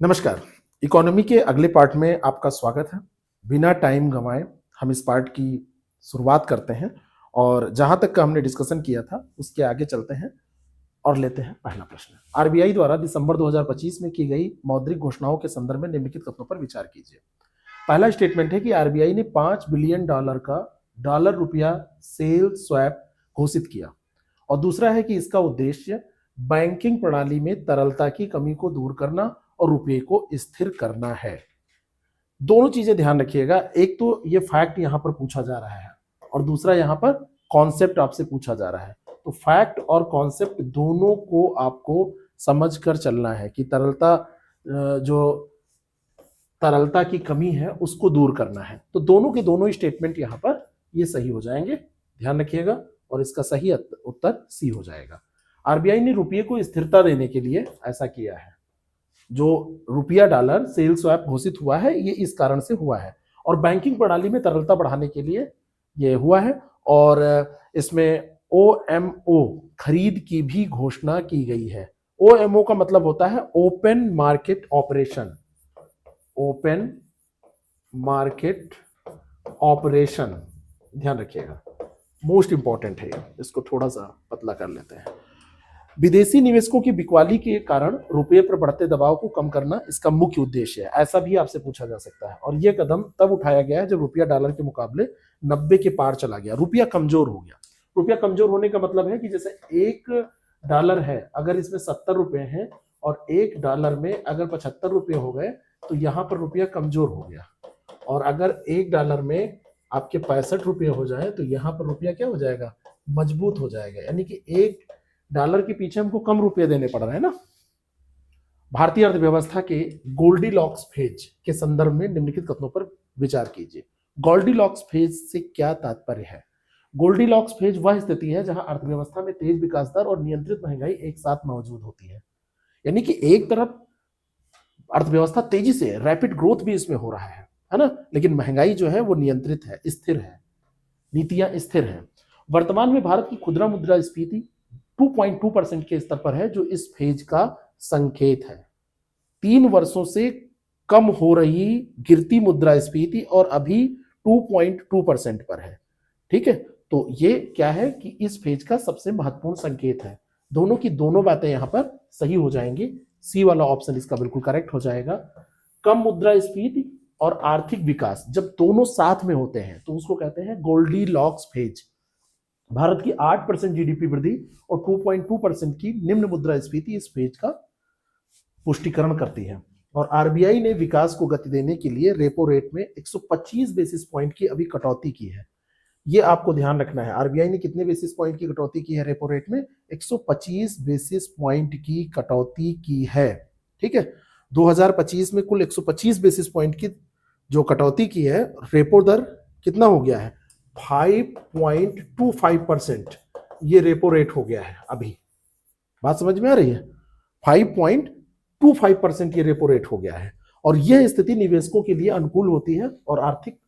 नमस्कार। इकोनॉमी के अगले पार्ट में आपका स्वागत है। बिना टाइम गंवाए हम इस पार्ट की शुरुआत करते हैं और जहां तक का हमने डिस्कशन किया था उसके आगे चलते हैं और लेते हैं पहला प्रश्न। आरबीआई द्वारा दिसंबर 2025 में की गई मौद्रिक घोषणाओं के संदर्भ में निम्नलिखित कथनों पर विचार कीजिए। पहला स्टेटमेंट है कि आरबीआई ने $5 बिलियन का डॉलर रुपया सेल स्वैप घोषित किया और दूसरा है कि इसका उद्देश्य बैंकिंग प्रणाली में तरलता की कमी को दूर करना और रुपये को स्थिर करना है। दोनों चीजें ध्यान रखिएगा, एक तो ये फैक्ट यहां पर पूछा जा रहा है और दूसरा यहां पर कॉन्सेप्ट आपसे पूछा जा रहा है। तो फैक्ट और कॉन्सेप्ट दोनों को आपको समझ कर चलना है कि तरलता की कमी है उसको दूर करना है। तो दोनों के दोनों स्टेटमेंट यहां पर ये सही हो जाएंगे, ध्यान रखिएगा, और इसका सही उत्तर सी हो जाएगा। आरबीआई ने रुपये को स्थिरता देने के लिए ऐसा किया है। जो रुपया डॉलर सेल स्वैप घोषित हुआ है ये इस कारण से हुआ है और बैंकिंग प्रणाली में तरलता बढ़ाने के लिए ये हुआ है और इसमें ओएमओ खरीद की भी घोषणा की गई है। ओएमओ का मतलब होता है open market operation. Open market operation ध्यान रखिएगा, मोस्ट इंपॉर्टेंट है, इसको थोड़ा सा पतला कर लेते हैं। विदेशी निवेशकों की बिकवाली के कारण रुपये पर बढ़ते दबाव को कम करना इसका मुख्य उद्देश्य है, ऐसा भी आपसे पूछा जा सकता है। और यह कदम तब उठाया गया है जब रुपया डॉलर के मुकाबले 90 के पार चला गया, रुपया कमजोर हो गया। रुपया कमजोर होने का मतलब है कि जैसे $1 है, अगर इसमें 70 रुपए हैं और $1 में अगर 75 रुपये हो गए तो यहाँ पर रुपया कमजोर हो गया। और अगर $1 में आपके 65 रुपये हो जाए तो यहाँ पर रुपया क्या हो जाएगा, मजबूत हो जाएगा। यानी कि $1 के पीछे हमको कम रुपए देने पड़ रहे हैं ना। भारतीय अर्थव्यवस्था के गोल्डीलॉक्स फेज के संदर्भ में निम्नलिखित कथनों पर विचार कीजिए। गोल्डीलॉक्स फेज से क्या तात्पर्य है? गोल्डीलॉक्स फेज वह स्थिति है जहां अर्थव्यवस्था में तेज विकास दर और नियंत्रित महंगाई एक साथ मौजूद होती है। यानी कि एक तरफ अर्थव्यवस्था तेजी से रैपिड ग्रोथ भी इसमें हो रहा है ना, लेकिन महंगाई जो है वो नियंत्रित है, स्थिर है, नीतियां स्थिर हैं। वर्तमान में भारत की खुदरा मुद्रास्फीति 2.2% के स्तर पर है, जो इस फेज का संकेत है। 3 वर्षों से कम हो रही गिरती मुद्रास्फीति और अभी 2.2% पर है। ठीक है, तो ये क्या है कि इस फेज का सबसे महत्वपूर्ण संकेत है। दोनों की दोनों बातें यहां पर सही हो जाएंगी, सी वाला ऑप्शन इसका बिल्कुल करेक्ट हो जाएगा। कम मुद्रास्फीति और आर्थिक विकास जब दोनों साथ में होते हैं तो उसको कहते हैं गोल्डीलॉक्स फेज। भारत की 8% जीडीपी वृद्धि और 2.2% की निम्न मुद्रास्फीति इस फेज का पुष्टिकरण करती है। और आरबीआई ने विकास को गति देने के लिए रेपो रेट में 125 बेसिस पॉइंट की अभी कटौती की है। ये आपको ध्यान रखना है, आरबीआई ने कितने बेसिस पॉइंट की कटौती की है रेपो रेट में? 125 बेसिस पॉइंट की कटौती की है। ठीक है, 2025 में कुल 125 बेसिस पॉइंट की जो कटौती की है, रेपो दर कितना हो गया है? 5.25% ये रेपो रेट हो गया है। अभी बात समझ में आ रही है? 5.25% ये रेपो रेट हो गया है और यह स्थिति निवेशकों के लिए अनुकूल होती है और आर्थिक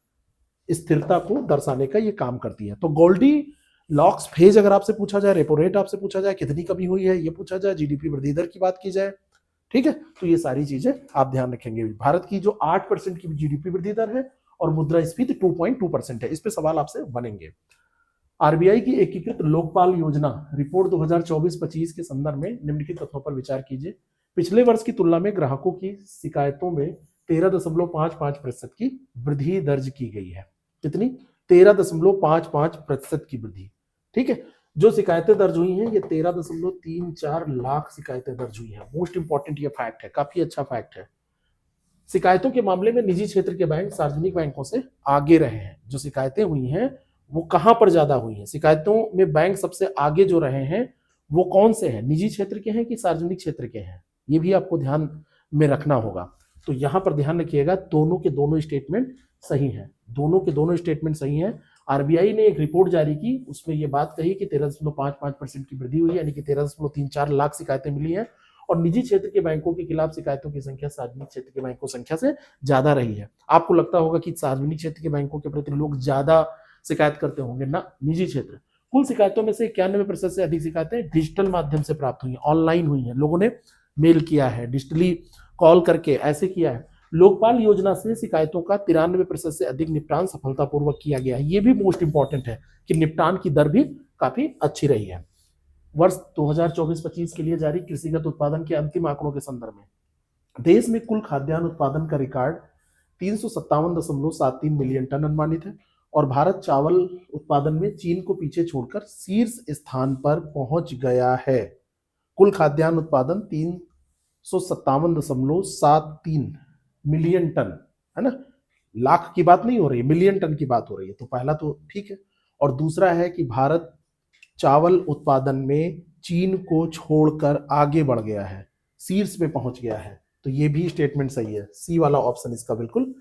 स्थिरता को दर्शाने का ये काम करती है। तो गोल्डी लॉक्स फेज अगर आपसे पूछा जाए, रेपो रेट आपसे पूछा जाए, कितनी कमी हुई है ये पूछा जाए, जीडीपी वृद्धि दर की बात की जाए, ठीक है, तो ये सारी चीजें आप ध्यान रखेंगे। भारत की जो 8% की जीडीपी वृद्धि दर है और मुद्रास्फीति 2.2% है, इस पे सवाल आपसे बनेंगे। आरबीआई की एकीकृत लोकपाल योजना रिपोर्ट 2024-25 के संदर्भ में निम्नलिखित तथ्यों पर विचार कीजिए। पिछले वर्ष की तुलना में ग्राहकों की शिकायतों में 13.55% की वृद्धि दर्ज की गई है। कितनी? 13.55% की वृद्धि। ठीक है, जो शिकायतें दर्ज हुई हैं ये 13.34 लाख शिकायतें दर्ज हुई हैं। मोस्ट इंपॉर्टेंट ये फैक्ट है, काफी अच्छा फैक्ट है। शिकायतों के मामले में निजी क्षेत्र के बैंक सार्वजनिक बैंकों से आगे रहे हैं। जो शिकायतें हुई हैं वो कहां पर ज्यादा हुई हैं? शिकायतों में बैंक सबसे आगे जो रहे हैं वो कौन से हैं? निजी क्षेत्र के हैं कि सार्वजनिक क्षेत्र के हैं? ये भी आपको ध्यान में रखना होगा। तो यहां पर ध्यान रखिएगा, दोनों के दोनों स्टेटमेंट सही हैं, दोनों के दोनों स्टेटमेंट सही हैं। आरबीआई ने एक रिपोर्ट जारी की, उसमें यह बात कही कि 13.55% की वृद्धि हुई, यानी कि 13.34 लाख शिकायतें मिली हैं और निजी क्षेत्र के बैंकों के खिलाफ शिकायतों की संख्या सार्वजनिक क्षेत्र के बैंकों की संख्या से ज्यादा रही है। आपको लगता होगा कि सार्वजनिक क्षेत्र के बैंकों के प्रति लोग ज्यादा शिकायत करते होंगे ना, निजी क्षेत्र। कुल शिकायतों में से 91% से अधिक शिकायतें डिजिटल माध्यम से प्राप्त हुई, ऑनलाइन हुई हैं, लोगों ने मेल किया है, डिजिटली कॉल करके ऐसे किया है। लोकपाल योजना से शिकायतों का 93% से अधिक निपटान सफलतापूर्वक किया गया है। ये भी मोस्ट इंपॉर्टेंट है कि निपटान की दर भी काफी अच्छी रही है। वर्ष 2024-25 के लिए जारी कृषिगत उत्पादन के अंतिम आंकड़ों के संदर्भ में देश में कुल खाद्यान्न उत्पादन का रिकॉर्ड 357.73 मिलियन टन अनुमानित है और भारत चावल उत्पादन में चीन को पीछे छोड़कर शीर्ष स्थान पर पहुंच गया है। कुल खाद्यान्न उत्पादन 357.73 मिलियन टन है ना, लाख की बात नहीं हो रही है, मिलियन टन की बात हो रही है। तो पहला तो ठीक है। और दूसरा है कि भारत चावल उत्पादन में चीन को छोड़कर आगे बढ़ गया है, शीर्ष पे पहुंच गया है। तो ये भी स्टेटमेंट सही है, सी वाला ऑप्शन इसका बिल्कुल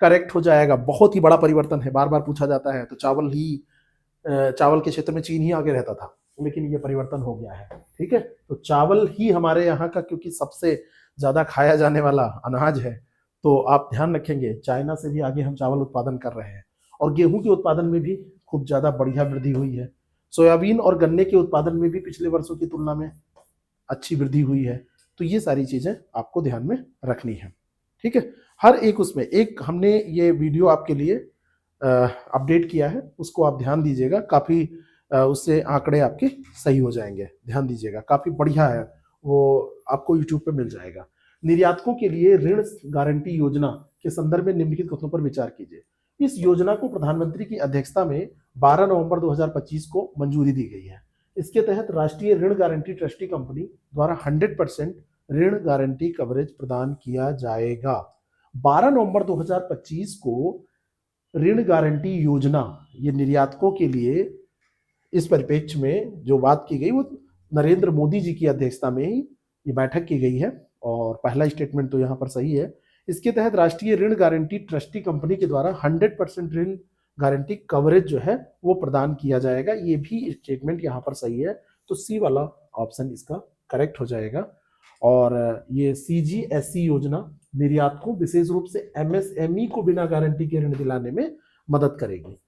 करेक्ट हो जाएगा। बहुत ही बड़ा परिवर्तन है, बार बार पूछा जाता है। तो चावल के क्षेत्र में चीन ही आगे रहता था, लेकिन ये परिवर्तन हो गया है। ठीक है, तो चावल ही हमारे यहाँ का क्योंकि सबसे ज्यादा खाया जाने वाला अनाज है, तो आप ध्यान रखेंगे चाइना से भी आगे हम चावल उत्पादन कर रहे हैं। और गेहूं के उत्पादन में भी खूब ज्यादा बढ़िया वृद्धि हुई है। सोयाबीन और गन्ने के उत्पादन में भी पिछले वर्षों की तुलना में अच्छी वृद्धि हुई है। तो ये सारी चीजें आपको ध्यान में रखनी है। ठीक है, हर एक उसमें एक हमने ये वीडियो आपके लिए अपडेट किया है, उसको आप ध्यान दीजिएगा। काफी उससे आंकड़े आपके सही हो जाएंगे, ध्यान दीजिएगा, काफी बढ़िया है वो, आपको यूट्यूब पे मिल जाएगा। निर्यातकों के लिए ऋण गारंटी योजना के संदर्भ में निम्नलिखित कथनों पर विचार कीजिए। इस योजना को प्रधानमंत्री की अध्यक्षता में 12 नवंबर 2025 को मंजूरी दी गई है। इसके तहत राष्ट्रीय ऋण गारंटी ट्रस्टी कंपनी द्वारा 100% ऋण गारंटी कवरेज प्रदान किया जाएगा। 12 नवंबर 2025 को ऋण गारंटी योजना ये निर्यातकों के लिए इस परिप्रेक्ष्य में जो बात की गई वो नरेंद्र मोदी जी की अध्यक्षता में ही ये बैठक की गई है। और पहला स्टेटमेंट तो यहाँ पर सही है। इसके तहत राष्ट्रीय ऋण गारंटी ट्रस्टी कंपनी के द्वारा 100% ऋण गारंटी कवरेज जो है वो प्रदान किया जाएगा। ये भी स्टेटमेंट यहाँ पर सही है। तो सी वाला ऑप्शन इसका करेक्ट हो जाएगा। और ये CGSE योजना निर्यातकों विशेष रूप से MSME को बिना गारंटी के ऋण दिलाने में मदद करेगी।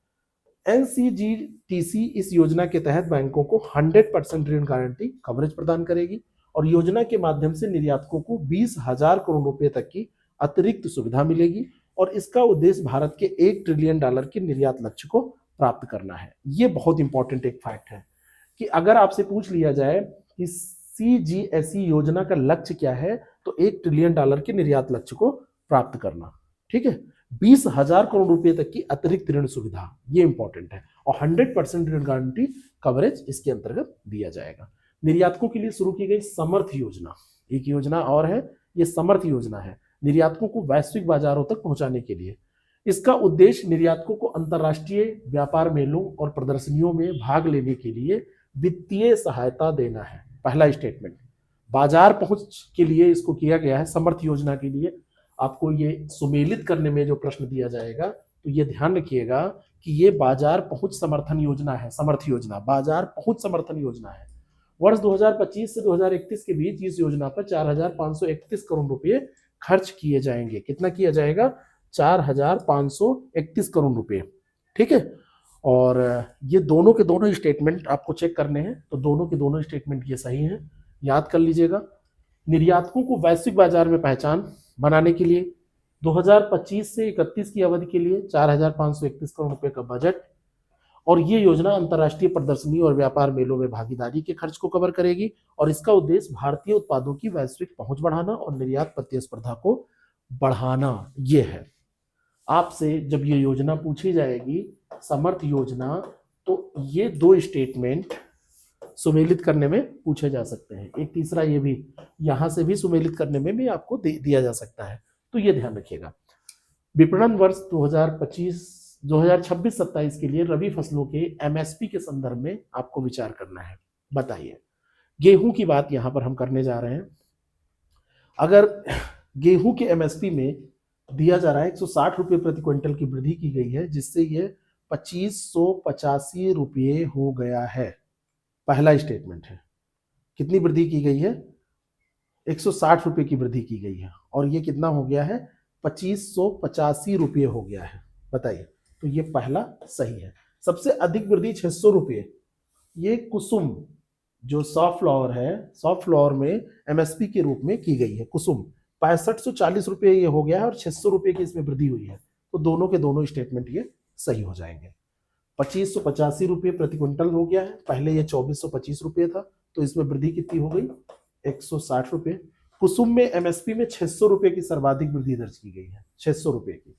NCGTC इस योजना के तहत बैंकों को 100% ऋण गारंटी कवरेज प्रदान करेगी और योजना के माध्यम से निर्यातकों को 20,000 करोड़ रुपए तक की अतिरिक्त सुविधा मिलेगी और इसका उद्देश्य भारत के $1 ट्रिलियन के निर्यात लक्ष्य को प्राप्त करना है। ये बहुत इंपॉर्टेंट एक फैक्ट है कि अगर आपसे पूछ लिया जाए कि CGSE योजना का लक्ष्य क्या है, तो $1 ट्रिलियन के निर्यात लक्ष्य को प्राप्त करना। ठीक है, 20,000 करोड़ रुपए तक की अतिरिक्त ऋण सुविधा, ये इंपॉर्टेंट है। और 100% ऋण गारंटी कवरेज इसके अंतर्गत दिया जाएगा। निर्यातकों के लिए शुरू की गई समर्थ योजना, एक योजना और है, ये समर्थ योजना है निर्यातकों को वैश्विक बाजारों तक पहुंचाने के लिए। इसका उद्देश्य निर्यातकों को अंतर्राष्ट्रीय व्यापार मेलों और प्रदर्शनियों में भाग लेने के लिए वित्तीय सहायता देना है। पहला स्टेटमेंट, बाजार पहुंच के लिए इसको किया गया है। समर्थ योजना के लिए आपको ये सुमेलित करने में जो प्रश्न दिया जाएगा, तो ये ध्यान रखिएगा कि ये बाजार पहुंच समर्थन योजना है। समर्थ योजना बाजार पहुंच समर्थन योजना है। वर्ष 2025 से 2031 के बीच इस योजना पर 4,531 करोड़ रुपए खर्च किए जाएंगे। कितना किया जाएगा? 4,531 करोड़ रुपए। ठीक है, और ये दोनों के दोनों स्टेटमेंट आपको चेक करने हैं, तो दोनों के दोनों स्टेटमेंट ये सही हैं, याद कर लीजिएगा। निर्यातकों को वैश्विक बाजार में पहचान बनाने के लिए 2025 से 31 की अवधि के लिए 4,531 करोड़ रुपए का बजट, और ये योजना अंतर्राष्ट्रीय प्रदर्शनी और व्यापार मेलों में भागीदारी के खर्च को कवर करेगी और इसका उद्देश्य भारतीय उत्पादों की वैश्विक पहुंच बढ़ाना और निर्यात प्रतिस्पर्धा को बढ़ाना ये है। आपसे जब ये योजना पूछी जाएगी समर्थ योजना, तो ये दो स्टेटमेंट सुमेलित करने में पूछे जा सकते हैं। एक तीसरा ये भी यहां से भी सुमेलित करने में भी आपको दिया जा सकता है, तो ये ध्यान रखिएगा। विपणन वर्ष 2026-27 के लिए रबी फसलों के MSP के संदर्भ में आपको विचार करना है। बताइए, गेहूं की बात यहां पर हम करने जा रहे हैं। अगर गेहूं के MSP में दिया जा रहा है 160 रुपये प्रति क्विंटल की वृद्धि की गई है, जिससे ये 2585 रुपये हो गया है। पहला स्टेटमेंट है, कितनी वृद्धि की गई है? 160 रुपये की वृद्धि की गई है और ये कितना हो गया है? 2585 रुपये हो गया है। बताइए, तो ये पहला सही है। सबसे अधिक वृद्धि 600 रुपये, ये कुसुम जो सॉफ्ट फ्लावर है, सॉफ्ट फ्लावर में MSP के रूप में की गई है कुसुम, ₹6540 ये हो गया है और ₹600 की इसमें वृद्धि हुई है, तो दोनों के दोनों स्टेटमेंट ये सही हो जाएंगे। ₹2585 प्रति क्विंटल हो गया है, पहले ये ₹2425 था, तो इसमें वृद्धि कितनी हो गई, ₹160। कुसुम में एमएसपी में ₹600 की सर्वाधिक वृद्धि दर्ज की गई है, ₹600 की।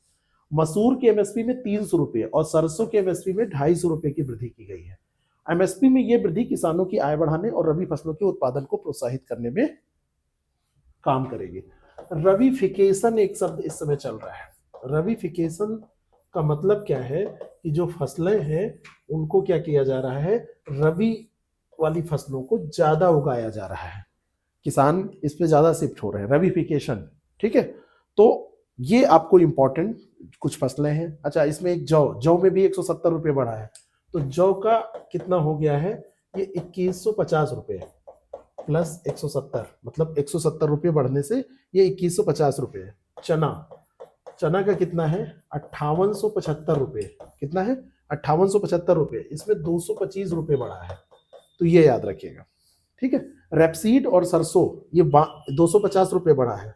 मसूर के एमएसपी में ₹300 और सरसों के एमएसपी में ₹250 की वृद्धि की गई है। एमएसपी में यह वृद्धि किसानों की आय बढ़ाने और रबी फसलों के उत्पादन को प्रोत्साहित करने में काम करेगी। रविफिकेशन एक शब्द इस समय चल रहा है। रविफिकेशन का मतलब क्या है कि जो फसलें हैं उनको क्या किया जा रहा है, रबी वाली फसलों को ज्यादा उगाया जा रहा है, किसान इस पे ज्यादा शिफ्ट हो रहे हैं, रविफिकेशन। ठीक है, तो ये आपको इंपॉर्टेंट कुछ फसलें हैं। अच्छा, इसमें एक जौ में भी ₹170 बढ़ा है, तो जौ का कितना हो गया है, ये ₹2150 प्लस 170, मतलब ₹170 बढ़ने से ये ₹2150 है। चना का कितना है, ₹5875। कितना है, ₹5875। इसमें ₹225 बढ़ा है, तो ये याद रखिएगा। ठीक है, रेपसीड और सरसों ये ₹250 बढ़ा है,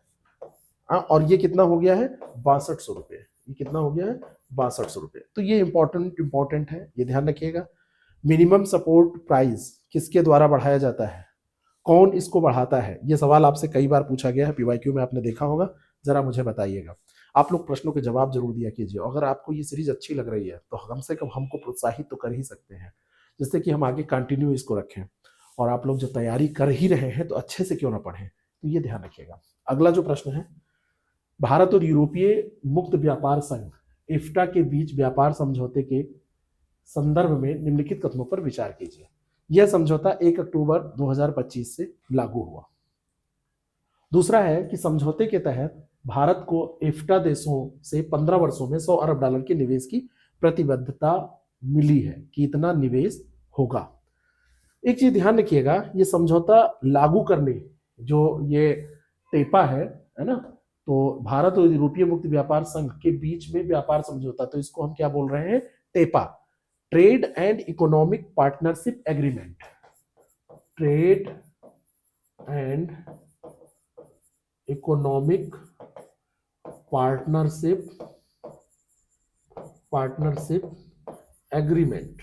और ये कितना हो गया है, ₹6200। ये कितना हो गया है, ₹6200। तो ये इंपॉर्टेंट है, ये ध्यान रखिएगा। मिनिमम सपोर्ट प्राइस किसके द्वारा बढ़ाया जाता है, कौन इसको बढ़ाता है, ये सवाल आपसे कई बार पूछा गया है, पीवाईक्यू में आपने देखा होगा, जरा मुझे बताइएगा। आप लोग प्रश्नों के जवाब जरूर दिया कीजिए। अगर आपको ये सीरीज अच्छी लग रही है तो कम से कम हमको प्रोत्साहित तो कर ही सकते हैं, जिससे कि हम आगे कंटिन्यू इसको रखें। और आप लोग जो तैयारी कर ही रहे हैं तो अच्छे से क्यों ना पढ़ें, तो ये ध्यान रखिएगा। अगला जो प्रश्न है, भारत और यूरोपीय मुक्त व्यापार संघ इफ्टा के बीच व्यापार समझौते के संदर्भ में निम्नलिखित कथनों पर विचार कीजिए। यह समझौता 1 अक्टूबर 2025 से लागू हुआ। दूसरा है कि समझौते के तहत भारत को इफ्टा देशों से 15 वर्षों में $100 अरब के निवेश की प्रतिबद्धता मिली है कि इतना निवेश होगा। एक चीज ध्यान रखिएगा, ये समझौता लागू करने जो ये टेपा है ना, तो भारत और यूरोपीय मुक्त व्यापार संघ के बीच में व्यापार समझौता, तो इसको हम क्या बोल रहे हैं, TEPA, trade and economic partnership agreement. Trade and economic partnership agreement.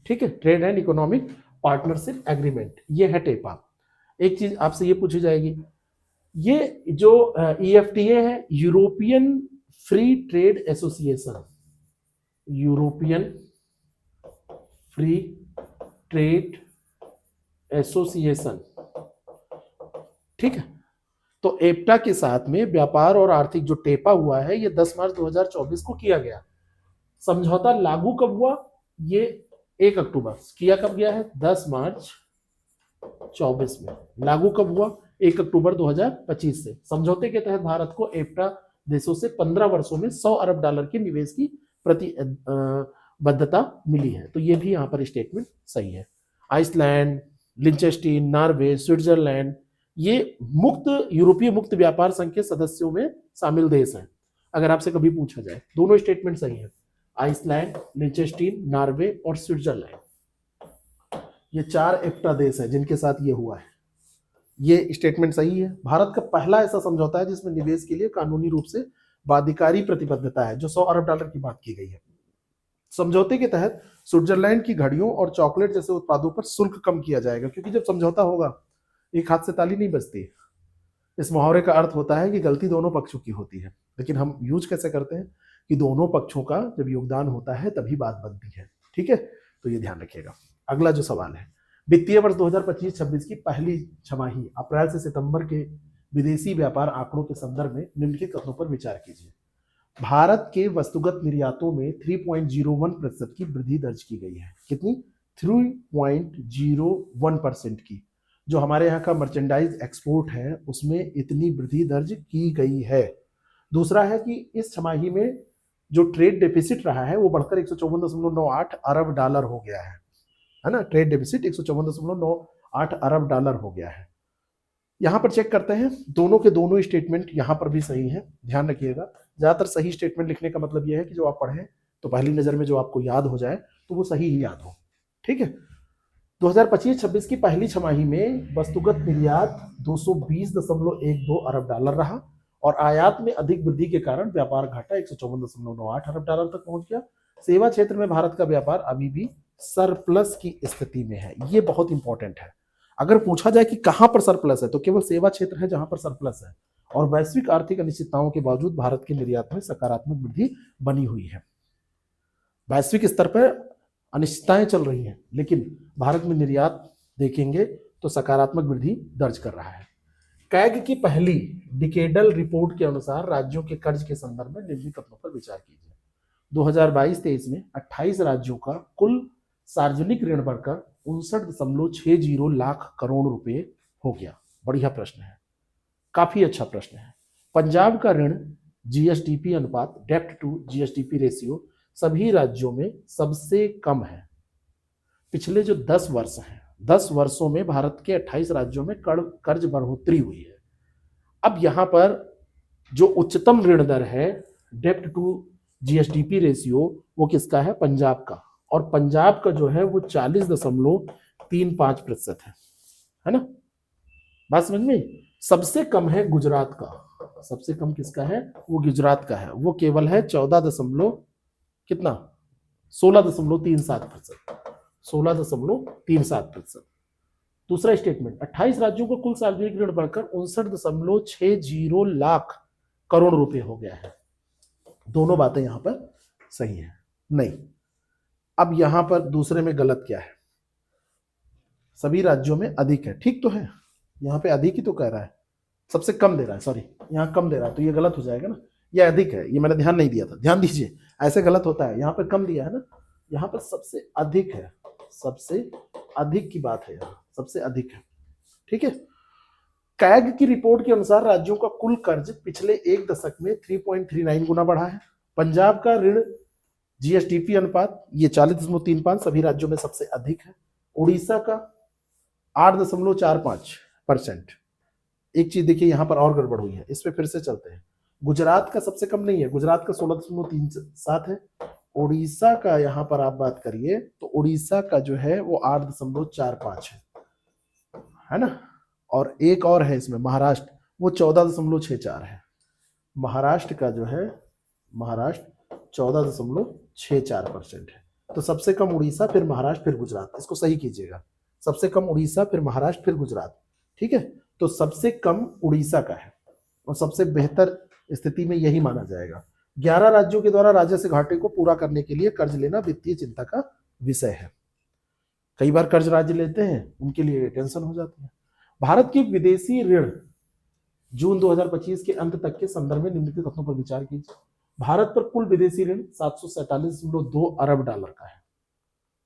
ठीक है, trade and economic partnership agreement, ये है टेपा। एक चीज आपसे ये पूछी जाएगी, ये जो EFTA है, European free trade association, European free trade association. ठीक है, तो एप्टा के साथ में व्यापार और आर्थिक जो टेपा हुआ है, ये 10 मार्च 2024 को किया गया। समझौता लागू कब हुआ, ये 1 अक्टूबर किया, कब गया है, 10 मार्च 24 में। लागू कब हुआ, 1 अक्टूबर 2025 से। समझौते के तहत भारत को एप्टा देशों से 15 वर्षों में $100 अरब के निवेश की प्रतिबद्धता मिली है, तो ये भी यहाँ पर स्टेटमेंट सही है। आइसलैंड, लिंचेस्टीन, नॉर्वे, स्विट्जरलैंड, ये मुक्त यूरोपीय मुक्त व्यापार संघ के सदस्यों में शामिल देश हैं। अगर आपसे कभी पूछा जाए, दोनों स्टेटमेंट सही है। आइसलैंड, लिंचेस्टीन, नॉर्वे और स्विट्जरलैंड, ये 4 एफ्टा देश है जिनके साथ ये हुआ है। ये स्टेटमेंट सही है। भारत का पहला ऐसा समझौता है जिसमें निवेश के लिए कानूनी रूप से बाध्यकारी प्रतिबद्धता है, जो $100 अरब की बात की गई है। समझौते के तहत स्विट्जरलैंड की घड़ियों और चॉकलेट जैसे उत्पादों पर शुल्क कम किया जाएगा, क्योंकि जब समझौता होगा, एक हाथ से ताली नहीं बजती। इस मुहावरे का अर्थ होता है कि गलती दोनों पक्षों की होती है, लेकिन हम यूज कैसे करते हैं कि दोनों पक्षों का जब योगदान होता है तभी बात बनती है। ठीक है, तो ये ध्यान रखिएगा। अगला जो सवाल है, वित्तीय वर्ष 2025-26 की पहली छमाही अप्रैल से सितंबर के विदेशी व्यापार आंकड़ों के संदर्भ में निम्नलिखित कथनों पर विचार कीजिए। भारत के वस्तुगत निर्यातों में 3.01% की वृद्धि दर्ज की गई है। कितनी, 3.01% की। जो हमारे यहाँ का मर्चेंडाइज एक्सपोर्ट है उसमें इतनी वृद्धि दर्ज की गई है। दूसरा है कि इस छमाही में जो ट्रेड डेफिसिट रहा है वो बढ़कर $154.98 अरब हो गया है ना। ट्रेड डेफिसिट $154.98 अरब हो गया है। यहां पर चेक करते हैं, दोनों के दोनों स्टेटमेंट यहां पर भी सही है। ध्यान रखिएगा, ज्यादातर सही स्टेटमेंट लिखने का मतलब यह है कि जो आप पढ़ें तो पहली नजर में जो आपको याद हो जाए तो वो सही ही याद हो। ठीक है, 2025-26 की पहली छमाही में वस्तुगत निर्यात 220.12 अरब डॉलर रहा और आयात में अधिक वृद्धि के कारण व्यापार घाटा 154.98 अरब डॉलर तक पहुंच गया। सेवा क्षेत्र में भारत का व्यापार अभी भी सरप्लस की स्थिति में है। ये बहुत इंपॉर्टेंट है। अगर पूछा जाए कि कहां पर सरप्लस है तो केवल सेवा क्षेत्र है जहां पर सरप्लस है, और वैश्विक आर्थिक अनिश्चितताओं के बावजूद भारत के निर्यात में सकारात्मक वृद्धि बनी हुई है। वैश्विक स्तर पर अनिश्चितताएं चल रही हैं, लेकिन भारत में निर्यात देखेंगे तो सकारात्मक वृद्धि दर्ज कर रहा है। कैग की पहली डिकेडल रिपोर्ट के अनुसार राज्यों के कर्ज के संदर्भ में निम्नलिखित कथनों पर विचार कीजिए। 2022-23 में 28 राज्यों का कुल सार्वजनिक ऋण बढ़कर 59.60 लाख करोड़ रुपए हो गया। बढ़िया प्रश्न है, काफी अच्छा प्रश्न है। पंजाब का ऋण जीएसडीपी अनुपात, डेप्ट टू जीएसडीपी रेशियो, सभी राज्यों में सबसे कम है। पिछले जो 10 वर्ष हैं, 10 वर्षों में भारत के 28 राज्यों में कर्ज बढ़ोतरी हुई है। अब यहां पर जो उच्चतम ऋण दर है, डेप्ट टू जीएसडीपी रेशियो, वो किसका है? पंजाब का। और पंजाब का जो है वो 40.35% है ना? बात समझ में? सबसे कम है गुजरात का। सबसे कम किसका है? वो गुजरात का है, वो केवल है 16.37%। 16.37%। दूसरा स्टेटमेंट, 28 राज्यों को कुल सार्वजनिक ऋण बढ़कर 59.60 लाख करोड़ रुपए हो गया है। दोनों बातें यहां पर सही है? नहीं। अब यहां पर दूसरे में गलत क्या है? सभी राज्यों में अधिक है, ठीक तो है, यहां पे अधिक ही तो कह रहा है, सबसे कम दे रहा है, सॉरी यहां कम दे रहा है, तो ये गलत हो जाएगा ना। ये अधिक है, ये मैंने ध्यान नहीं दिया था, ध्यान दीजिए, ऐसे गलत होता है। यहां पर कम दिया है ना, यहां पर सबसे अधिक है, सबसे अधिक की बात है, यहां सबसे अधिक है, ठीक है। कैग की रिपोर्ट के अनुसार राज्यों का कुल कर्ज पिछले एक दशक में 3.39 गुना बढ़ा है। पंजाब का ऋण जीएसडीपी अनुपात ये 40.35 सभी राज्यों में सबसे अधिक है। उड़ीसा का 8.45%। एक चीज देखिए यहां पर और गड़बड़ हुई है, इस पे फिर से चलते हैं। गुजरात का सबसे कम नहीं है, गुजरात का 16.37 है। उड़ीसा का यहां पर आप बात करिए तो उड़ीसा का जो है वो 8.45 है ना। और एक और है इसमें महाराष्ट्र, वो 14.64 है। महाराष्ट्र का जो है, महाराष्ट्र 14.64% है। तो सबसे कम उड़ीसा, फिर महाराष्ट्र, फिर गुजरात। इसको सही कीजिएगा, सबसे कम उड़ीसा, फिर महाराष्ट्र, फिर गुजरात, ठीक है। तो सबसे कम उड़ीसा का है और सबसे बेहतर स्थिति में यही माना जाएगा। 11 राज्यों के द्वारा राजस्व घाटे को पूरा करने के लिए कर्ज लेना वित्तीय चिंता का विषय है। कई बार कर्ज राज्य लेते हैं, उनके लिए टेंशन हो जाती है। भारत की विदेशी ऋण जून 2025 के अंत तक के संदर्भ में निम्नलिखित कथनों पर विचार कीजिए। भारत पर कुल विदेशी ऋण 747.2 अरब डॉलर का है।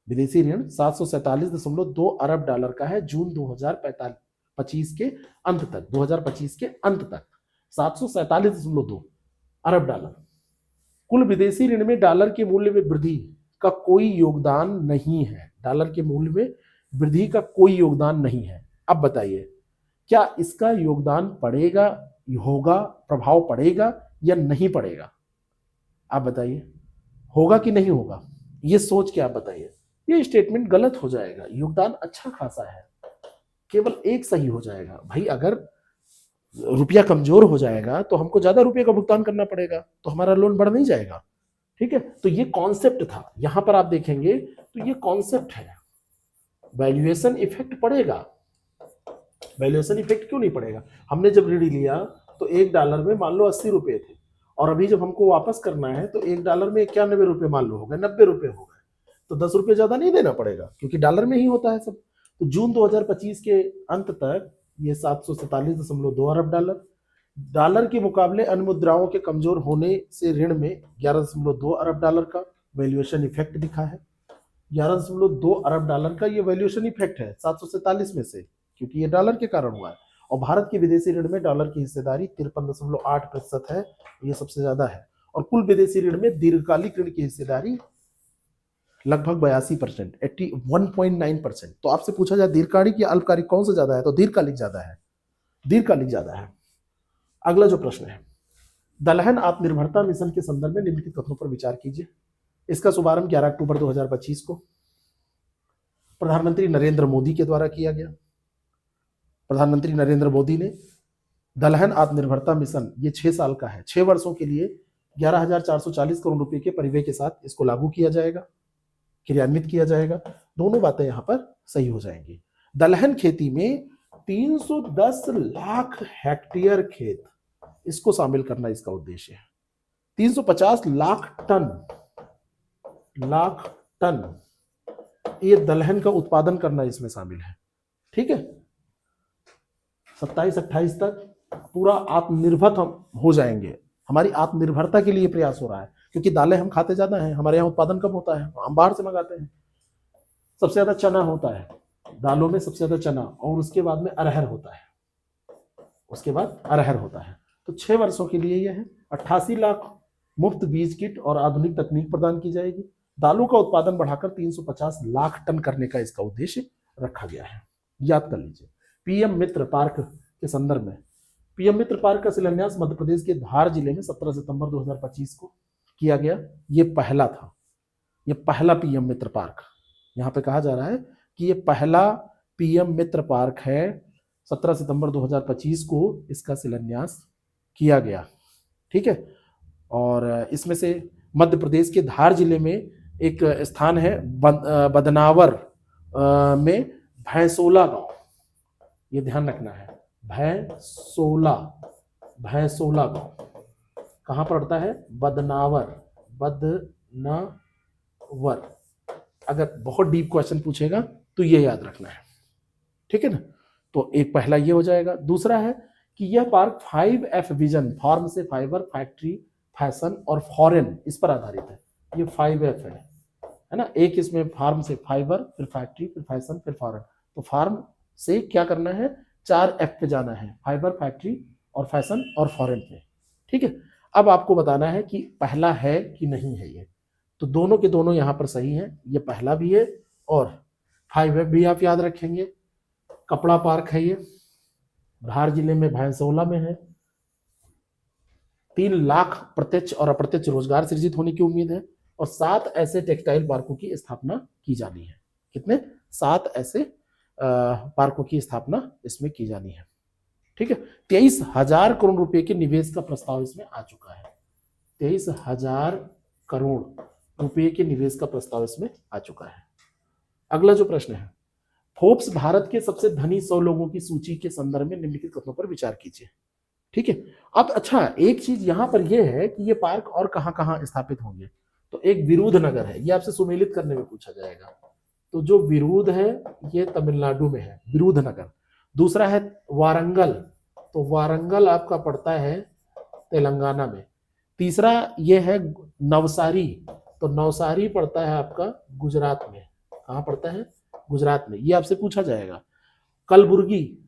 विदेशी ऋण 747.2 अरब डॉलर का है जून 2025 के अंत तक, 2025 के अंत तक 747.2 अरब डॉलर। कुल विदेशी ऋण में डॉलर के मूल्य में वृद्धि का कोई योगदान नहीं है। डॉलर के मूल्य में वृद्धि का कोई योगदान नहीं है। अब बताइए, क्या इसका योगदान पड़ेगा, होगा, प्रभाव पड़ेगा या नहीं पड़ेगा? आप बताइए, होगा कि नहीं होगा? ये सोच के आप बताइए। ये स्टेटमेंट गलत हो जाएगा। योगदान अच्छा खासा है, केवल एक सही हो जाएगा। भाई अगर रुपया कमजोर हो जाएगा तो हमको ज्यादा रुपये का भुगतान करना पड़ेगा, तो हमारा लोन बढ़ नहीं जाएगा, ठीक है। तो ये कॉन्सेप्ट था, यहां पर आप देखेंगे तो ये कॉन्सेप्ट है। वैल्यूएशन इफेक्ट पड़ेगा। वैल्यूएशन इफेक्ट क्यों नहीं पड़ेगा? हमने जब ऋण लिया तो $1 में मान लो 80 रुपए थे, और अभी जब हमको वापस करना है तो $1 में 91 रुपए मान लो हो गए, 90 रुपए हो गए, तो 10 रुपए ज्यादा नहीं देना पड़ेगा, क्योंकि डॉलर में ही होता है सब। तो जून 2025 के अंत तक ये 747.2 अरब डॉलर। डॉलर के मुकाबले अन्य मुद्राओं के कमजोर होने से ऋण में 11.2 अरब डॉलर का वैल्यूएशन इफेक्ट दिखा है। 11.2 अरब डॉलर का ये वैल्यूएशन इफेक्ट है 747 में से, क्योंकि ये डॉलर के कारण हुआ है। और भारत के विदेशी ऋण में डॉलर की हिस्सेदारी 53.8% है, ये सबसे ज्यादा है। और कुल विदेशी ऋण में दीर्घकालिक ऋण की हिस्सेदारी लगभग 82%, 81.9%। तो आपसे पूछा जाए दीर्घकालिक या अल्पकालिक कौन सा ज्यादा है, तो दीर्घकालिक ज्यादा है, दीर्घकालिक ज्यादा है। अगला जो प्रश्न है, दलहन आत्मनिर्भरता मिशन के संदर्भ में निम्नलिखित कथनों पर विचार कीजिए। इसका शुभारंभ 11 अक्टूबर 2025 को प्रधानमंत्री नरेंद्र मोदी के द्वारा किया गया। प्रधानमंत्री नरेंद्र मोदी ने दलहन आत्मनिर्भरता मिशन, ये 6 साल का है, 6 वर्षों के लिए 11,440 करोड़ रुपए के परिव्यय के साथ इसको लागू किया जाएगा, क्रियान्वित किया जाएगा। दोनों बातें यहां पर सही हो जाएंगी। दलहन खेती में 310 लाख हेक्टेयर खेत, इसको शामिल करना इसका उद्देश्य है। 350 लाख टन ये दलहन का उत्पादन करना इसमें शामिल है। ठीक है, 27-28 तक पूरा आत्मनिर्भर हम हो जाएंगे। हमारी आत्मनिर्भरता के लिए प्रयास हो रहा है, क्योंकि दालें हम खाते ज्यादा हैं, हमारे यहाँ उत्पादन कम होता है, हम बाहर से मंगाते हैं। सबसे ज्यादा चना होता है दालों में, सबसे ज्यादा चना, और उसके बाद में अरहर होता है, उसके बाद अरहर होता है। तो 6 वर्षों के लिए यह है। 88 लाख मुफ्त बीज किट और आधुनिक तकनीक प्रदान की जाएगी। दालों का उत्पादन बढ़ाकर 350 लाख टन करने का इसका उद्देश्य रखा गया है। याद कर लीजिए। पीएम मित्र पार्क के संदर्भ में, पीएम मित्र पार्क का शिलान्यास मध्य प्रदेश के धार जिले में 17 सितंबर 2025 को किया गया। ये पहला था, ये पहला पीएम मित्र पार्क, यहाँ पे कहा जा रहा है कि ये पहला पीएम मित्र पार्क है। 17 सितंबर 2025 को इसका शिलान्यास किया गया। ठीक है, और इसमें से मध्य प्रदेश के धार जिले में एक स्थान है बदनावर में भैंसोला गांव, ये ध्यान रखना है। भैंसोला गांव कहाँ पड़ता है? बदनावर। अगर बहुत डीप क्वेश्चन पूछेगा तो ये याद रखना है। ठीक है ना, तो एक पहला ये हो जाएगा। दूसरा है कि यह पार्क 5F विजन, फार्म से फाइबर, फैक्ट्री, फैशन और फॉरेन, इस पर आधारित है। ये 5F है ना, एक इसमें फार्म से फाइबर, फिर फैक्ट्री, फिर फैशन, फिर फॉरेन। तो फार्म से क्या करना है? 4F पे जाना है, फाइबर, फैक्ट्री और फैशन और फॉरेन पे। ठीक है, अब आपको बताना है कि पहला है कि नहीं है ये। तो दोनों के दोनों यहाँ पर सही है, ये पहला भी है और 5F भी आप याद रखेंगे। कपड़ा पार्क है ये, धार जिले में भैंसोला में है। 3 लाख प्रत्यक्ष और अप्रत्यक्ष रोजगार सृजित होने की उम्मीद है और 7 ऐसे टेक्सटाइल पार्कों की स्थापना की जानी है। कितने? 7 ऐसे पार्कों की स्थापना इसमें की जानी है। ठीक है, 23,000 करोड़ रुपए के निवेश का प्रस्ताव इसमें आ चुका है। 23,000 करोड़ रुपए के निवेश का प्रस्ताव इसमें आ चुका है। अगला जो प्रश्न है, फोर्ब्स भारत के सबसे धनी 100 लोगों की सूची के संदर्भ में निम्नलिखित कथनों पर विचार कीजिए। ठीक है, अब अच्छा एक चीज यहां पर यह है कि ये पार्क और कहां कहां स्थापित होंगे। तो एक विरुधनगर है, ये आपसे सुमेलित करने में पूछा जाएगा। तो जो विरुध है ये तमिलनाडु में है, विरुधनगर। दूसरा है वारंगल, तो वारंगल आपका पड़ता है तेलंगाना में। तीसरा ये है नवसारी, तो नवसारी पड़ता है आपका गुजरात में। कहाँ पड़ता है? गुजरात में, ये आपसे पूछा जाएगा। कलबुर्गी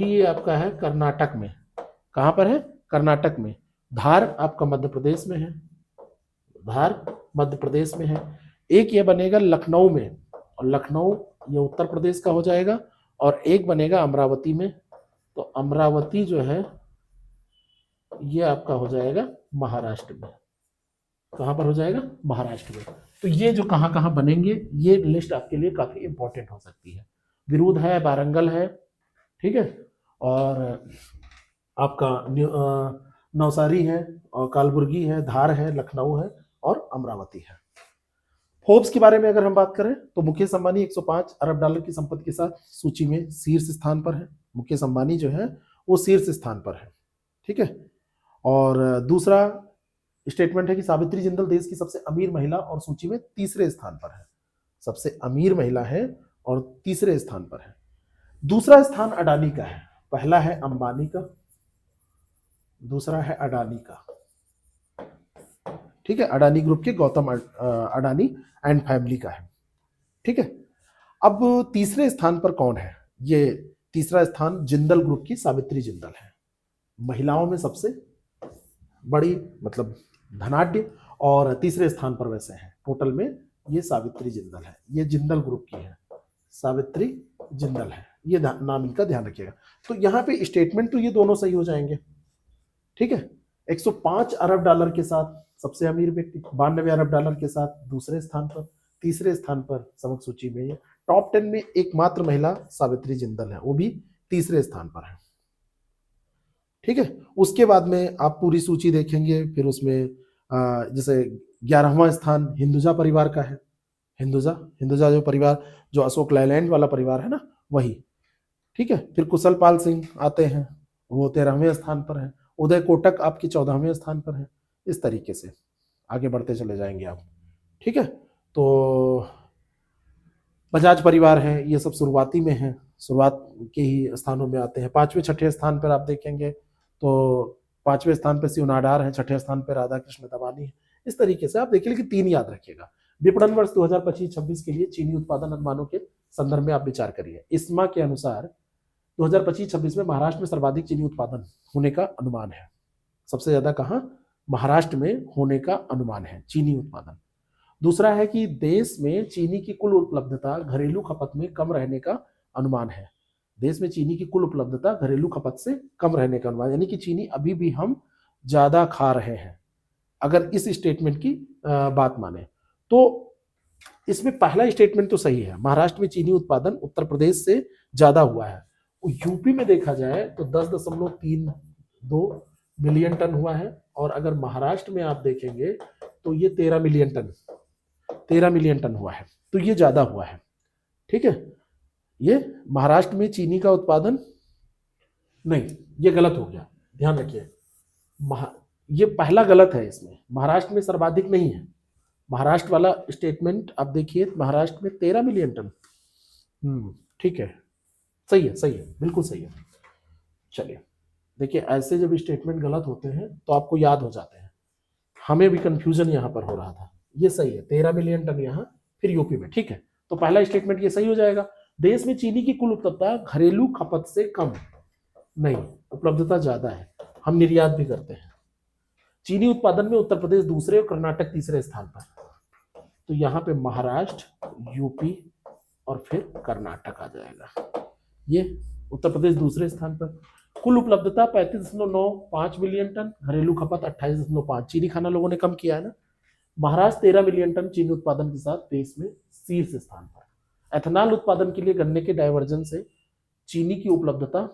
ये आपका है कर्नाटक में। कहाँ पर है? कर्नाटक में। धार आपका मध्य प्रदेश में है, धार मध्य प्रदेश में है। एक ये बनेगा लखनऊ में, और लखनऊ ये उत्तर प्रदेश का हो जाएगा। और एक बनेगा अमरावती में, तो अमरावती जो है ये आपका हो जाएगा महाराष्ट्र में। कहां पर हो जाएगा? महाराष्ट्र में। तो ये जो कहां कहां बनेंगे, ये लिस्ट आपके लिए काफी इंपॉर्टेंट हो सकती है। विरुध है, वारंगल है, ठीक है, और आपका नवसारी है, और कालबुर्गी है, धार है, लखनऊ है और अमरावती है। फोर्ब्स के बारे में अगर हम बात करें तो मुकेश अंबानी 105 अरब डॉलर की संपत्ति के साथ सूची में शीर्ष स्थान पर है। मुकेश अंबानी जो है वो शीर्ष स्थान पर है। ठीक है, और दूसरा स्टेटमेंट है कि सावित्री जिंदल देश की सबसे अमीर महिला और सूची में तीसरे स्थान पर है। सबसे अमीर महिला है और तीसरे स्थान पर है। दूसरा स्थान अडानी का है, पहला है अंबानी का, दूसरा है अडानी का। ठीक है, अडानी ग्रुप के गौतम अडानी एंड फैमिली का है। ठीक है, अब तीसरे स्थान पर कौन है? ये तीसरा स्थान जिंदल ग्रुप की सावित्री जिंदल है। महिलाओं में सबसे बड़ी मतलब धनाढ्य, और तीसरे स्थान पर वैसे है टोटल में ये सावित्री जिंदल है। ये जिंदल ग्रुप की है, सावित्री जिंदल है, ये नाम इनका ध्यान रखिएगा। तो यहाँ पे स्टेटमेंट तो ये दोनों सही हो जाएंगे। ठीक है, 105 अरब डॉलर के साथ सबसे अमीर व्यक्ति, 92 अरब डॉलर के साथ दूसरे स्थान पर, तीसरे स्थान पर समग्र सूची में ये टॉप 10 में एकमात्र महिला सावित्री जिंदल है, वो भी तीसरे स्थान पर है। ठीक है, उसके बाद में आप पूरी सूची देखेंगे, फिर उसमें जैसे 11वां स्थान हिंदुजा परिवार का है। हिंदुजा जो परिवार, जो अशोक लैलैंड वाला परिवार है ना, वही। ठीक है, फिर कुशल पाल सिंह आते हैं, वो 13वें स्थान पर है। उदय कोटक आपके 14वें स्थान पर है। इस तरीके से आगे बढ़ते चले जाएंगे आप। ठीक है, तो बजाज परिवार है, ये सब शुरुआती में है, शुरुआत के ही स्थानों में आते हैं। 5वें 6ठे स्थान पर आप देखेंगे तो 5वें स्थान पर शिव नाडार है, 6ठे स्थान पर राधा कृष्ण दवानी है। इस तरीके से आप देखिए, लेकिन 3 याद रखिएगा। विपणन वर्ष 2025-26 के लिए चीनी उत्पादन अनुमानों के संदर्भ में आप विचार करिए। इस्मा के अनुसार 2025-26 में महाराष्ट्र में सर्वाधिक चीनी उत्पादन होने का अनुमान है। सबसे ज्यादा कहाँ? महाराष्ट्र में होने का अनुमान है चीनी उत्पादन। दूसरा है कि देश में चीनी की कुल उपलब्धता घरेलू खपत में कम रहने का अनुमान है। देश में चीनी की कुल उपलब्धता घरेलू खपत से कम रहने का अनुमान, यानी कि चीनी अभी भी हम ज्यादा खा रहे हैं अगर इस स्टेटमेंट की बात माने तो। इसमें पहला स्टेटमेंट तो सही है, महाराष्ट्र में चीनी उत्पादन उत्तर प्रदेश से ज्यादा हुआ है। यूपी में देखा जाए तो 10.32 मिलियन टन हुआ है, और अगर महाराष्ट्र में आप देखेंगे तो ये 13 मिलियन टन हुआ है, तो ये ज्यादा हुआ है। ठीक है, ये महाराष्ट्र में चीनी का उत्पादन नहीं, ये गलत हो गया, ध्यान रखिए। ये पहला गलत है, इसमें महाराष्ट्र में सर्वाधिक नहीं है। महाराष्ट्र वाला स्टेटमेंट आप देखिए, महाराष्ट्र में 13 मिलियन टन। ठीक है, सही है, बिल्कुल सही है। चलिए देखिए, ऐसे जब स्टेटमेंट गलत होते हैं तो आपको याद हो जाते हैं। हमें भी कंफ्यूजन यहाँ पर हो रहा था। ये सही है, 13 मिलियन टन यहाँ, फिर यूपी में। ठीक है, तो पहला स्टेटमेंट ये सही हो जाएगा। देश में चीनी की कुल उपलब्धता घरेलू खपत से कम नहीं, उपलब्धता ज्यादा है, हम निर्यात भी करते हैं। चीनी उत्पादन में उत्तर प्रदेश दूसरे और कर्नाटक तीसरे स्थान पर, तो यहाँ पे महाराष्ट्र, यूपी और फिर कर्नाटक आ जाएगा। ये उत्तर प्रदेश दूसरे स्थान पर। कुल उपलब्धता 35.95 मिलियन टन, घरेलू खपत 28.5। चीनी खाना लोगों ने कम किया है ना। महाराष्ट्र 13 मिलियन टन चीनी उत्पादन के साथ देश में शीर्ष स्थान पर। एथेनॉल उत्पादन के लिए गन्ने के डायवर्जन से चीनी की उपलब्धता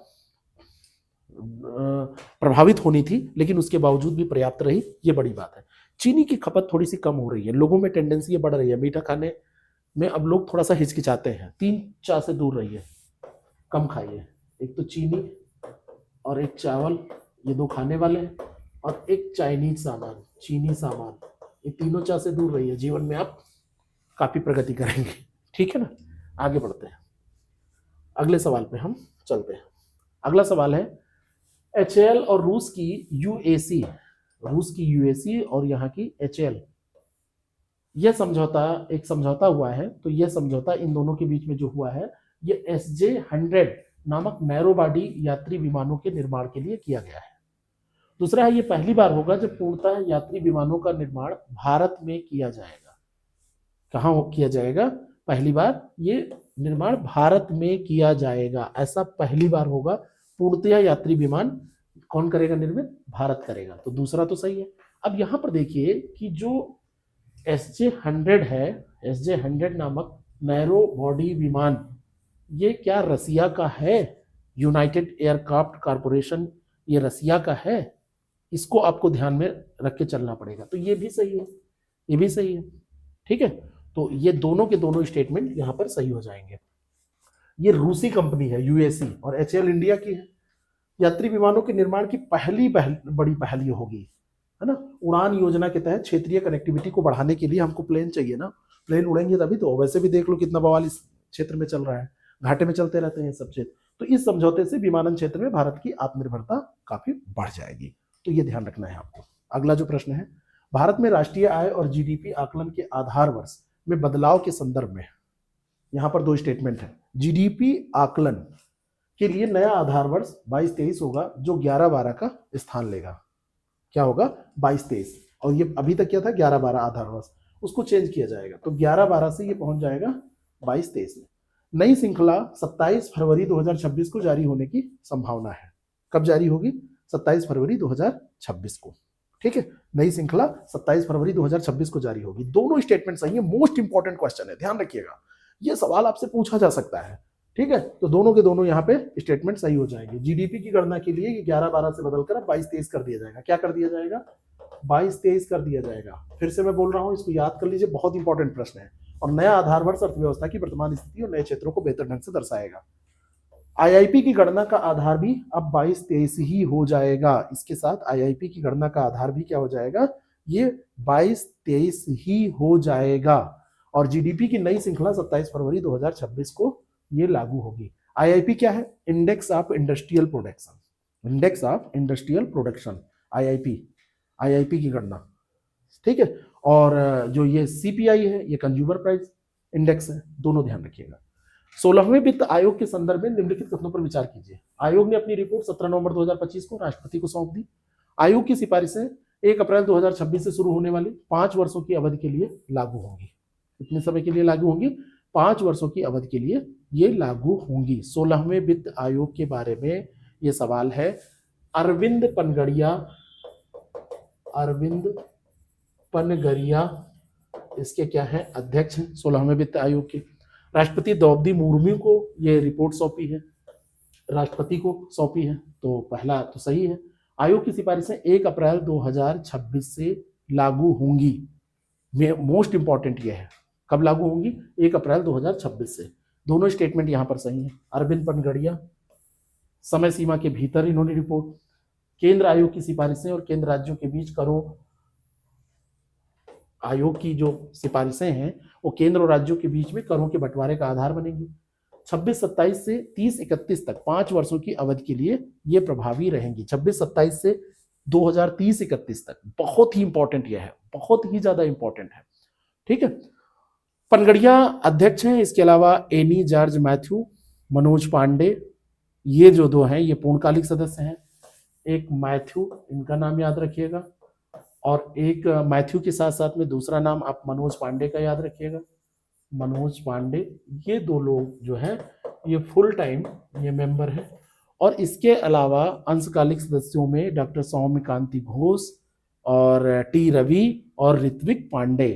प्रभावित होनी थी, लेकिन उसके बावजूद भी पर्याप्त रही, ये बड़ी बात है। चीनी की खपत थोड़ी सी कम हो रही है, लोगों में टेंडेंसी बढ़ रही है। मीठा खाने में अब लोग थोड़ा सा हिचकिचाते हैं। 3 चाय से दूर रहिए, कम खाइए। एक तो चीनी और एक चावल, ये 2 खाने वाले हैं, और एक चाइनीज सामान, चीनी सामान, ये तीनों चाय से दूर रहिए। जीवन में आप काफी प्रगति करेंगे। ठीक है ना, आगे बढ़ते हैं, अगले सवाल पे हम चलते हैं। अगला सवाल है HAL और रूस की यूएसी और यहाँ की HAL, यह समझौता, एक समझौता हुआ है। तो यह समझौता इन दोनों के बीच में जो हुआ है, ये SJ-100 नामक नैरो बॉडी यात्री विमानों के निर्माण के लिए किया गया है। दूसरा है, ये पहली बार होगा जब पूर्णतः यात्री विमानों का निर्माण भारत में किया जाएगा। कहाँ किया जाएगा? पहली बार ये निर्माण भारत में किया जाएगा, ऐसा पहली बार होगा। पूर्णतः यात्री विमान कौन करेगा निर्मित? भारत करेगा। तो दूसरा तो सही है। अब यहां पर देखिए कि जो SJ-100 है, SJ-100 नामक नैरो बॉडी विमान, ये क्या रसिया का है? यूनाइटेड एयरक्राफ्ट कॉरपोरेशन, ये रसिया का है। इसको आपको ध्यान में रख के चलना पड़ेगा। तो ये भी सही है, ये भी सही है। ठीक है, तो ये दोनों के दोनों स्टेटमेंट यहां पर सही हो जाएंगे। ये रूसी कंपनी है यूएसी, और HAL इंडिया की है। यात्री विमानों के निर्माण की बड़ी पहल होगी, है ना। उड़ान योजना के तहत क्षेत्रीय कनेक्टिविटी को बढ़ाने के लिए हमको प्लेन चाहिए ना, प्लेन उड़ेंगे तभी तो। वैसे भी देख लो कितना बवाल इस क्षेत्र में चल रहा है, घाटे में चलते रहते हैं सब क्षेत्र। तो इस समझौते से विमानन क्षेत्र में भारत की आत्मनिर्भरता काफी बढ़ जाएगी, तो ये ध्यान रखना है आपको। अगला जो प्रश्न है, भारत में राष्ट्रीय आय और GDP आकलन के आधार वर्ष में बदलाव के संदर्भ में, यहाँ पर 2 स्टेटमेंट है। GDP आकलन के लिए नया आधार वर्ष 22-23 होगा, जो 11-12 का स्थान लेगा। क्या होगा? 22-23, और ये अभी तक क्या था? 11-12 आधार वर्ष, उसको चेंज किया जाएगा। तो 11-12 से ये पहुंच जाएगा 22-23 में। नई श्रृंखला 27 फरवरी 2026 को जारी होने की संभावना है। कब जारी होगी? 27 फरवरी 2026 को। ठीक है, नई श्रृंखला 27 फरवरी 2026 को जारी होगी। दोनों स्टेटमेंट सही है, मोस्ट इंपॉर्टेंट क्वेश्चन है, ध्यान रखिएगा, ये सवाल आपसे पूछा जा सकता है। ठीक है, तो दोनों के दोनों यहाँ पे स्टेटमेंट सही हो जाएंगे। जीडीपी की गणना के लिए ये 11-12 से बदलकर अब 22-23 कर दिया जाएगा। क्या कर दिया जाएगा? 22-23 कर दिया जाएगा। फिर से मैं बोल रहा हूँ, इसको याद कर लीजिए, बहुत इंपॉर्टेंट प्रश्न है। और नया आधार वर्ष अर्थव्यवस्था की वर्तमान स्थिति और नए क्षेत्रों को बेहतर ढंग से दर्शाएगा। आईआईपी की गणना का आधार भी अब 22-23 ही हो जाएगा। इसके साथ आईआईपी की गणना का आधार भी क्या हो जाएगा? ये 22-23 ही हो जाएगा। और जीडीपी की नई श्रृंखला 27 फरवरी 2026 को ये लागू होगी। आईआईपी क्या है? Index of industrial production. Index of industrial production, IIP की गणना। ठीक है, और जो ये सीपीआई है, ये कंज्यूमर प्राइस इंडेक्स है। दोनों ध्यान रखिएगा। 16वें वित्त आयोग के संदर्भ में निम्नलिखित कथनों पर विचार कीजिए। आयोग ने अपनी रिपोर्ट 17 नवंबर 2025 को राष्ट्रपति को सौंप दी। आयोग की सिफारिशें 1 अप्रैल 2026 से शुरू होने वाली 5 वर्षों की अवधि के लिए लागू होंगी। कितने समय के लिए लागू होंगी? 5 वर्षों की अवधि के लिए ये लागू होंगी। 16वें वित्त आयोग के बारे में ये सवाल है। अरविंद पनगरिया इसके क्या है? अध्यक्ष हैं 16वें वित्त आयोग के। राष्ट्रपति द्रौपदी मुर्मू को ये रिपोर्ट सौंपी है, राष्ट्रपति को सौंपी है, तो पहला तो सही है। आयोग की सिफारिशें 1 अप्रैल 2026 से लागू होंगी। मोस्ट इंपॉर्टेंट ये है, कब लागू होंगी? 1 अप्रैल 2026 से। दोनों स्टेटमेंट यहां पर सही है। अरविंद पनगड़िया, समय सीमा के भीतर इन्होंने रिपोर्ट। केंद्र आयोग की सिफारिशें और केंद्र राज्यों के बीच करों, आयोग की जो सिफारिशें हैं वो केंद्र और राज्यों के बीच में करों के बंटवारे का आधार बनेंगी। 26-27 से 30-31 तक 5 वर्षों की अवधि के लिए ये प्रभावी रहेंगी। 26-27 से 2030-31 तक। बहुत ही इंपॉर्टेंट यह है, बहुत ही ज्यादा इंपॉर्टेंट है। ठीक है, पनगड़िया अध्यक्ष हैं। इसके अलावा एनी जॉर्ज मैथ्यू, मनोज पांडे, ये जो दो हैं ये पूर्णकालिक सदस्य हैं। एक मैथ्यू, इनका नाम याद रखिएगा, और एक मैथ्यू के साथ साथ में दूसरा नाम आप मनोज पांडे का याद रखिएगा, मनोज पांडे। ये दो लोग जो है ये फुल टाइम ये मेंबर हैं। और इसके अलावा अंशकालिक सदस्यों में डॉक्टर सौम्यकांति घोष और टी रवि और ऋत्विक पांडे,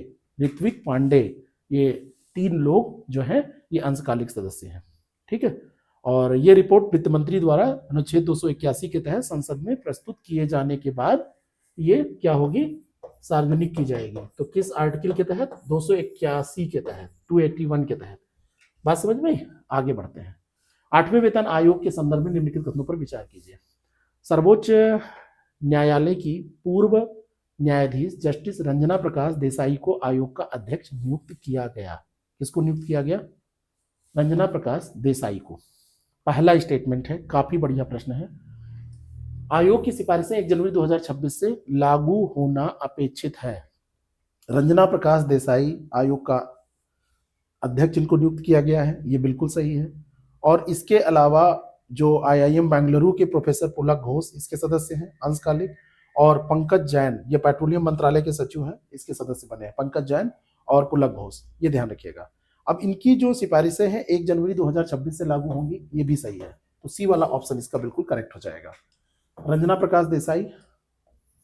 ये 3 लोग जो हैं ये अंशकालिक सदस्य हैं। ठीक है, और ये रिपोर्ट वित्त मंत्री द्वारा अनुच्छेद 281 के तहत संसद में प्रस्तुत किए जाने के बाद ये क्या होगी? सार्वजनिक की जाएगी। तो किस आर्टिकल के तहत? 281 के तहत, 281 के तहत। बात समझ में? आगे बढ़ते हैं। 8वें वेतन आयोग के संदर्भ में निम्नलिखित कथनों पर विचार कीजिए। सर्वोच्च न्यायालय की पूर्व न्यायाधीश जस्टिस रंजना प्रकाश देसाई को आयोग का अध्यक्ष नियुक्त किया गया। किसको नियुक्त किया गया? रंजना प्रकाश देसाई को। पहला स्टेटमेंट है, काफी बढ़िया प्रश्न है। आयोग की सिफारिशें 1 जनवरी 2026 से लागू होना अपेक्षित है। रंजना प्रकाश देसाई आयोग का अध्यक्ष इनको नियुक्त किया गया है, ये बिल्कुल सही है। और इसके अलावा जो आईआईएम बेंगलुरु के प्रोफेसर पुलक घोष इसके सदस्य हैं अंशकालिक, और पंकज जैन, ये पेट्रोलियम मंत्रालय के सचिव हैं, इसके सदस्य बने हैं पंकज जैन और पुलक घोष, ये ध्यान रखिएगा। अब इनकी जो सिफारिशें हैं 1 जनवरी 2026 से लागू होंगी, ये भी सही है। तो सी वाला ऑप्शन इसका बिल्कुल करेक्ट हो जाएगा। रंजना प्रकाश देसाई,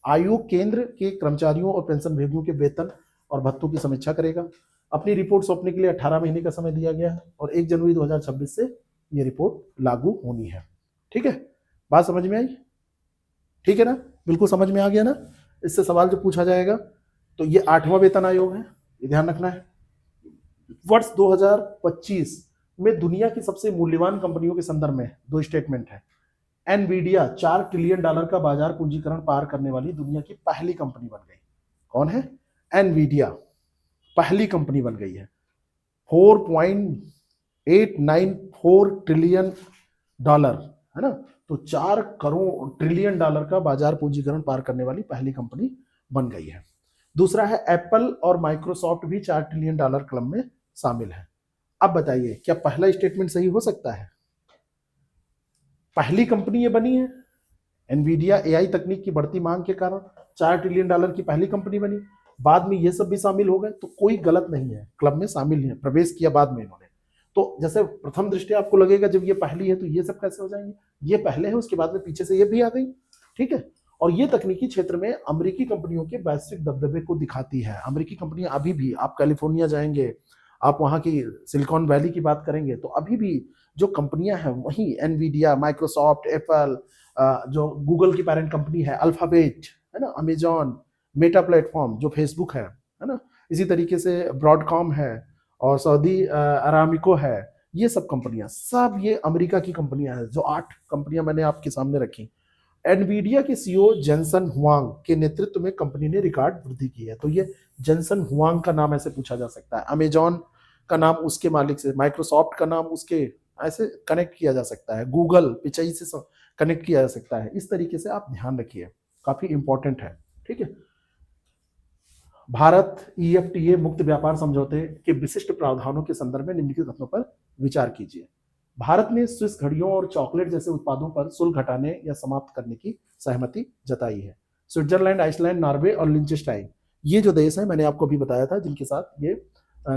आयोग केंद्र के कर्मचारियों और पेंशन भोगियों के वेतन और भत्तों की समीक्षा करेगा। अपनी रिपोर्ट सौंपने के लिए 18 महीने का समय दिया गया है और 1 जनवरी 2026 से ये रिपोर्ट लागू होनी है। ठीक है, बात समझ में आई? ठीक है ना, बिल्कुल समझ में आ गया ना? इससे सवाल जो पूछा जाएगा, तो ये 8वां वेतन आयोग है, ये ध्यान रखना है। वर्ष 2025 में दुनिया की सबसे मूल्यवान कंपनियों के संदर्भ में 2 स्टेटमेंट है। एनवीडिया $4 ट्रिलियन का बाजार पूंजीकरण पार करने वाली दुनिया की पहली कंपनी बन गई। कौन है? एनवीडिया पहली कंपनी बन गई है। $4.894 ट्रिलियन है ना, तो $4 ट्रिलियन का बाजार पूंजीकरण पार करने वाली पहली कंपनी बन गई है। दूसरा है एप्पल और माइक्रोसॉफ्ट भी $4 ट्रिलियन क्लब में शामिल है। अब बताइए, क्या पहला स्टेटमेंट सही हो सकता है? पहली कंपनी ये बनी है, एनवीडिया एआई तकनीक की बढ़ती मांग के कारण $4 ट्रिलियन की पहली कंपनी बनी। बाद में ये सब भी शामिल हो गए, तो कोई गलत नहीं है, क्लब में शामिल नहीं है, प्रवेश किया बाद में इन्होंने। तो जैसे प्रथम दृष्टया आपको लगेगा जब ये पहली है तो ये सब कैसे हो जाएंगे? ये पहले है, उसके बाद में पीछे से ये भी आ गई, ठीक है। और ये तकनीकी क्षेत्र में अमेरिकी कंपनियों के वैश्विक दबदबे को दिखाती है। अमेरिकी कंपनियां अभी भी, आप कैलिफोर्निया जाएंगे, आप वहां की सिलिकॉन वैली की बात करेंगे, तो अभी भी जो कंपनियां हैं वहीं एनवीडिया, माइक्रोसॉफ्ट, एप्पल, जो गूगल की पेरेंट कंपनी है अल्फाबेट, है ना, अमेजॉन, मेटा प्लेटफॉर्म जो फेसबुक है ना, इसी तरीके से ब्रॉडकॉम है और सऊदी अरामिको है, ये सब कंपनियां, सब ये अमेरिका की कंपनियां हैं। जो 8 कंपनियां मैंने आपके सामने रखी, एनवीडिया के सीईओ जेनसन हुआंग के नेतृत्व में कंपनी ने रिकॉर्ड वृद्धि की है। तो ये जेनसन हुआंग का नाम ऐसे पूछा जा सकता है, अमेजॉन का नाम उसके मालिक से, माइक्रोसॉफ्ट का नाम उसके, ऐसे कनेक्ट किया जा सकता है, गूगल पिचाई से कनेक्ट किया जा सकता है। इस तरीके से आप ध्यान रखिए, काफी इंपॉर्टेंट है। ठीक है। भारत ईएफटीए मुक्त व्यापार समझौते के विशिष्ट प्रावधानों के संदर्भ में निम्नलिखित तथ्यों पर विचार कीजिए। भारत ने स्विस घड़ियों और चॉकलेट जैसे उत्पादों पर शुल्क घटाने या समाप्त करने की सहमति जताई है। स्विट्जरलैंड, आइसलैंड, नॉर्वे और लिंचेस्टाइन, ये जो देश है मैंने आपको अभी बताया था जिनके साथ ये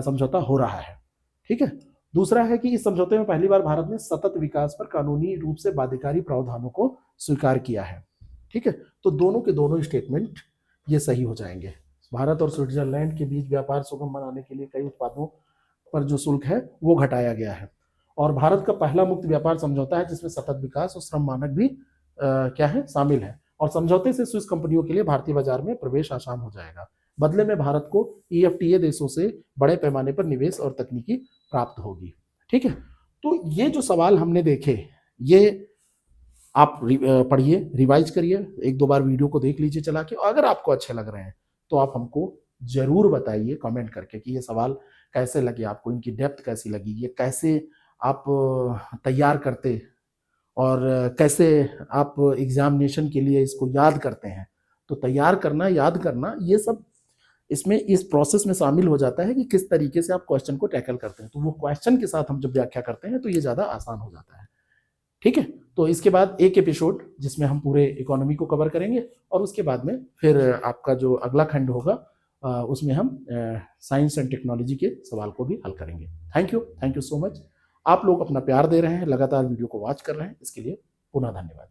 समझौता हो रहा है। ठीक है। दूसरा है कि इस समझौते में पहली बार भारत ने सतत विकास पर कानूनी रूप से बाध्यकारी प्रावधानों को स्वीकार किया है। ठीक है। तो दोनों के दोनों स्टेटमेंट ये सही हो जाएंगे। भारत और स्विट्जरलैंड के बीच व्यापार सुगम बनाने के लिए कई उत्पादों पर जो शुल्क है वो घटाया गया है। और भारत का पहला मुक्त व्यापार समझौता है जिसमें सतत विकास और श्रम मानक भी क्या है, शामिल है। और समझौते से स्विस कंपनियों के लिए भारतीय बाजार में प्रवेश आसान हो जाएगा। बदले में भारत को ईएफटीए देशों से बड़े पैमाने पर निवेश और तकनीकी प्राप्त होगी। ठीक है। तो ये जो सवाल हमने देखे, ये आप पढ़िए, रिवाइज करिए, 1-2 बार वीडियो को देख लीजिए चला के। अगर आपको अच्छे लग रहे हैं तो आप हमको जरूर बताइए कमेंट करके कि ये सवाल कैसे लगे आपको, इनकी डेप्थ कैसी लगी, ये कैसे आप तैयार करते और कैसे आप एग्जामिनेशन के लिए इसको याद करते हैं। तो तैयार करना, याद करना, ये सब इसमें इस प्रोसेस में शामिल हो जाता है कि किस तरीके से आप क्वेश्चन को टैकल करते हैं। तो वो क्वेश्चन के साथ हम जब व्याख्या करते हैं तो ये ज़्यादा आसान हो जाता है। ठीक है। तो इसके बाद एक एपिसोड जिसमें हम पूरे इकोनॉमी को कवर करेंगे और उसके बाद में फिर आपका जो अगला खंड होगा उसमें हम साइंस एंड टेक्नोलॉजी के सवाल को भी हल करेंगे। Thank you so much. आप लोग अपना प्यार दे रहे हैं, लगातार वीडियो को वॉच कर रहे हैं, इसके लिए पुनः धन्यवाद।